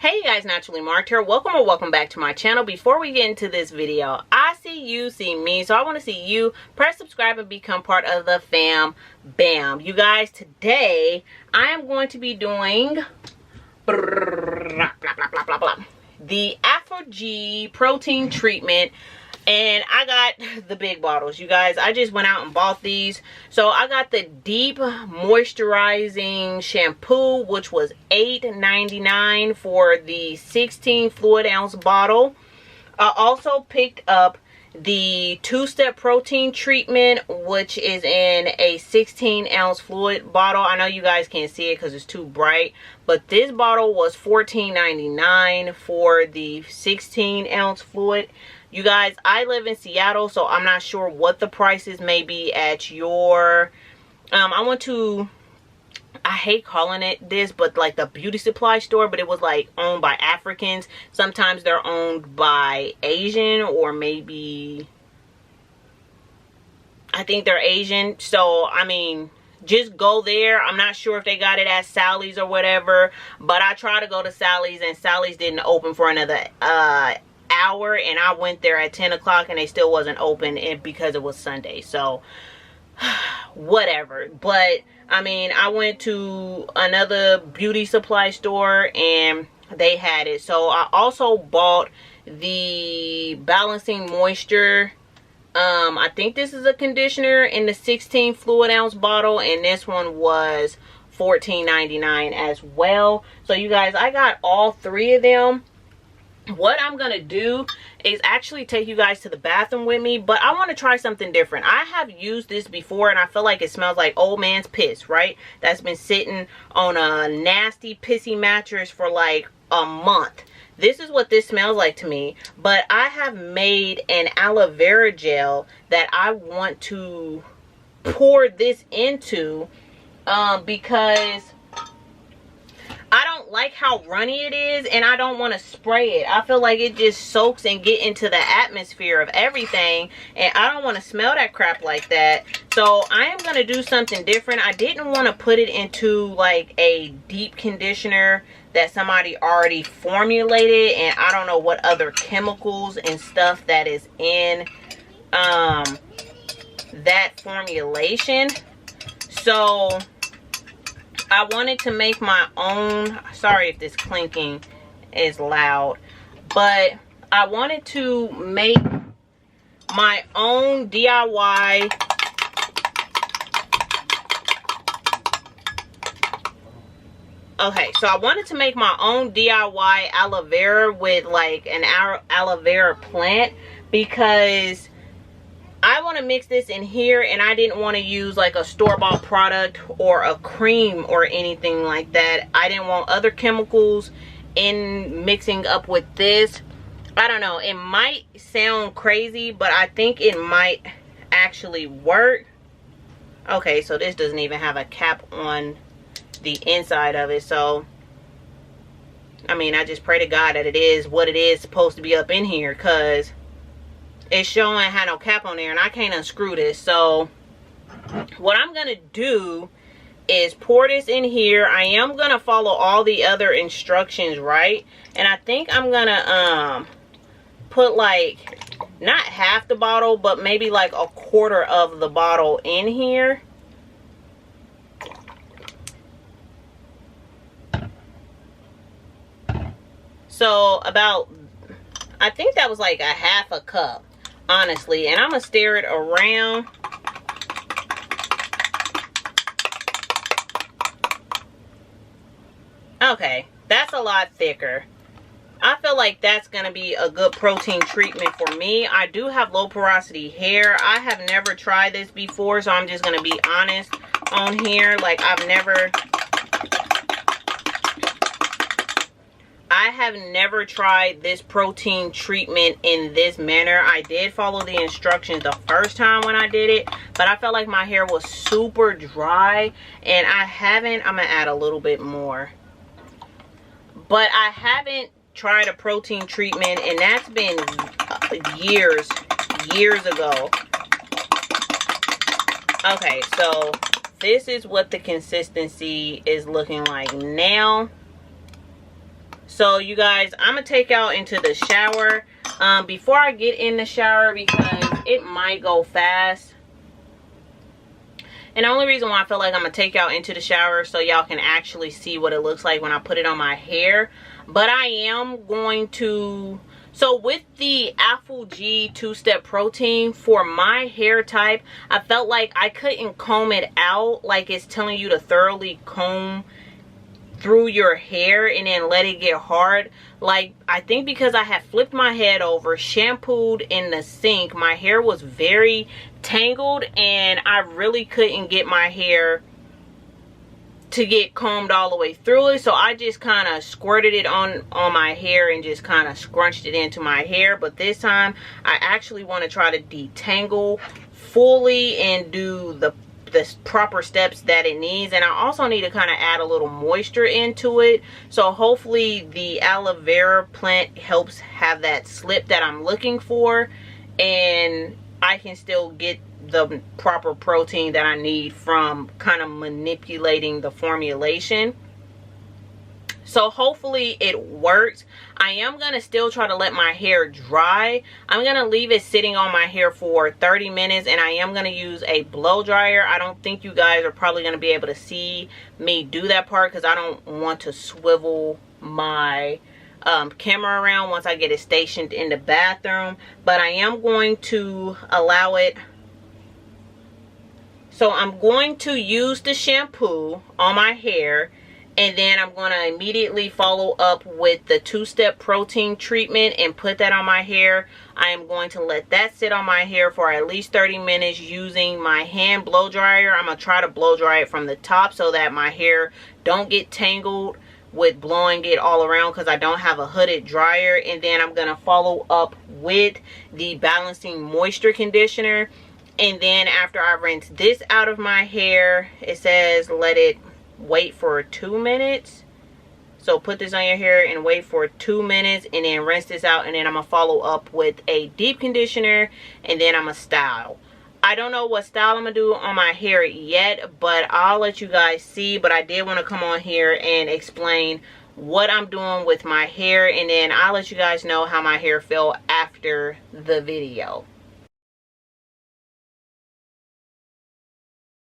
Hey you guys, Naturally Marked here. Welcome or welcome back to my channel. Before we get into this video, I see you, see me, so I want to see you. Press subscribe and become part of the fam bam. You guys, today I am going to be doing the AVOCADO protein treatment. And I got the big bottles, you guys. I just went out and bought these. So I got the deep moisturizing shampoo, which was $8.99 for the 16 fluid ounce bottle. I also picked up the 2-step protein treatment, which is in a 16 ounce fluid bottle. I know you guys can't see it because it's too bright, but this bottle was $14.99 for the 16 ounce fluid. You guys, I live in Seattle, so I'm not sure what the prices may be at your I went to, I hate calling it this, but like the beauty supply store, but it was like owned by Africans. Sometimes they're owned by Asian, or maybe I think they're Asian. So I mean, just go there. I'm not sure if they got it at Sally's or whatever, but I tried to go to Sally's and Sally's didn't open for another hour, and I went there at 10 o'clock and they still wasn't open, and because it was Sunday. So whatever. But I mean, I went to another beauty supply store and they had it. So I also bought the balancing moisture, I think this is a conditioner in the 16 fluid ounce bottle, and this one was $14.99 as well. So you guys, I got all three of them. What I'm gonna do is actually take you guys to the bathroom with me, but I want to try something different. I have used this before and I feel like it smells like old man's piss, right? That's been sitting on a nasty pissy mattress for like a month. This is what this smells like to me. But I have made an aloe vera gel that I want to pour this into because I don't like how runny it is, and I don't want to spray it. I feel like it just soaks and get into the atmosphere of everything, and I don't want to smell that crap like that. So I am going to do something different. I didn't want to put it into like a deep conditioner that somebody already formulated, and I don't know what other chemicals and stuff that is in that formulation. So I wanted to make my own. Sorry if this clinking is loud, but I wanted to make my own DIY so I wanted to make my own DIY aloe vera with like an aloe vera plant, because I want to mix this in here, and I didn't want to use like a store-bought product or a cream or anything like that. I didn't want other chemicals in mixing up with this. I don't know, it might sound crazy, but I think it might actually work. Okay, so this doesn't even have a cap on the inside of it. So I mean, I just pray to God that it is what it is supposed to be up in here, because it's showing had no cap on there and I can't unscrew this. So what I'm gonna do is pour this in here. I am gonna follow all the other instructions, right? And I think I'm gonna put like not half the bottle, but maybe like a quarter of the bottle in here. So about, I think that was like a half a cup, honestly. And I'm gonna stir it around. Okay, that's a lot thicker. I feel like that's gonna be a good protein treatment for me. I do have low porosity hair. I have never tried this before, so I'm just gonna be honest on here. Like, I have never tried this protein treatment in this manner. I did follow the instructions the first time when I did it, but I felt like my hair was super dry, and I'm gonna add a little bit more. But I haven't tried a protein treatment, and that's been years ago. Okay, so this is what the consistency is looking like now. So you guys, I'm gonna take y'all into the shower. Before I get in the shower, because it might go fast, and the only reason why I feel like I'm gonna take y'all into the shower so y'all can actually see what it looks like when I put it on my hair. But I am going to, so with the AVOCADO 2-step protein, for my hair type, I felt like I couldn't comb it out like it's telling you to thoroughly comb through your hair and then let it get hard. Like, I think because I had flipped my head over, shampooed in the sink, my hair was very tangled and I really couldn't get my hair to get combed all the way through it. So I just kind of squirted it on my hair and just kind of scrunched it into my hair. But this time I actually want to try to detangle fully and do the proper steps that it needs. And I also need to kind of add a little moisture into it, so hopefully the aloe vera plant helps have that slip that I'm looking for, and I can still get the proper protein that I need from kind of manipulating the formulation. So hopefully it works. I am going to still try to let my hair dry. I'm going to leave it sitting on my hair for 30 minutes, and I am going to use a blow dryer. I don't think you guys are probably going to be able to see me do that part because I don't want to swivel my camera around once I get it stationed in the bathroom. But I am going to allow it. So I'm going to use the shampoo on my hair, and then I'm going to immediately follow up with the 2-step protein treatment and put that on my hair. I am going to let that sit on my hair for at least 30 minutes using my hand blow dryer. I'm going to try to blow dry it from the top so that my hair don't get tangled with blowing it all around, because I don't have a hooded dryer. And then I'm going to follow up with the balancing moisture conditioner. And then after I rinse this out of my hair, it says let it wait for 2 minutes. So put this on your hair and wait for 2 minutes, and then rinse this out, and then I'm gonna follow up with a deep conditioner, and then I'm gonna style. I don't know what style I'm gonna do on my hair yet, but I'll let you guys see. But I did want to come on here and explain what I'm doing with my hair, and then I'll let you guys know how my hair felt after the video.